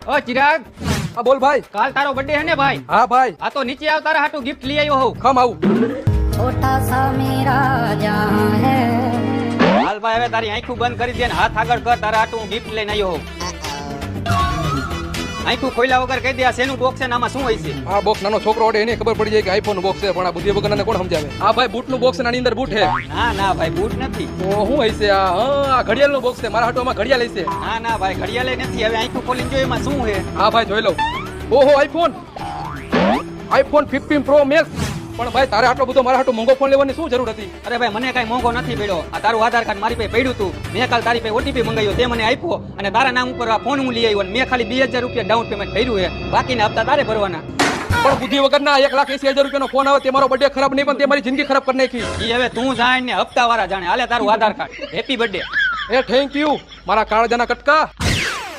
ઓ ચિરાગ, હા બોલ ભાઈ. કાલ તારો બર્થડે હે ને ભાઈ? હા ભાઈ. આ તો નીચે આવ, તારા હાટુ ગિફ્ટ લઈ આવ્યો હોઉં. ખમ આવું. छोटा सा मेरा जहां है હાલ ભાઈ, હવે તારી આંખું બંધ કરી દે ને હાથ આગળ કર, તારા હાટુ હું ગિફ્ટ લઈને આવ્યો હોઉં. આંખું ખોલ્યા વગર કહી દે આ શેનું બોક્સ છે ને આમાં શું હોય છે? આ બોક્સ નાનો છોકરો ઓડે એને ખબર પડી જાય કે આઈફોન નું બોક્સ છે, પણ આ બુદ્ધિ વગરના કોણ સમજાવે? આ ભાઈ બૂટ નું બોક્સ આની અંદર બૂટ છે. ના ના ભાઈ, બૂટ નથી. તો શું હોય છે આ? હા, આ ઘડિયાળ નું બોક્સ છે. મારા હાટોમાં ઘડિયાળ છે. ના ના ભાઈ, ઘડિયાળે નથી. હવે આંખું ખોલીને જો એમાં શું છે. હા ભાઈ જોઈ લઉં. ઓહો, આઈફોન 15 પ્રો મેક્સ. પણ ભાઈ તારે આટલો બધો મારા હાટો મોંઘો ફોન લેવાની શું જરૂર હતી? અરે ભાઈ, મને કઈ મોંઘો નથી પડ્યો. આ તારું આધાર કાર્ડ મારી પાસે પડ્યું હતું. મેં કાલ તારી પાસે ઓટીપી મંગાવ્યો, તે મને આપ્યો અને તારા નામ ઉપર આ ફોન હું લઈ આવ્યો. મેં ખાલી 2000 રૂપિયા ડાઉન પેમેન્ટ કર્યું છે, બાકીના હપ્તા તારે ભરવાના. પણ બુદ્ધિ વગરના 1,80,000 રૂપિયાનો ફોન આવે તે મારો બર્થડે ખરાબ નહીં, પણ તે મારી જિંદગી ખરાબ કરી નાખી. ઈ હવે તું જાણ ને હપ્તા વાળા જાણે. હાલે તારું આધાર કાર્ડ. Happy birthday. એ થેન્ક યુ મારા કાળજાના કટકા.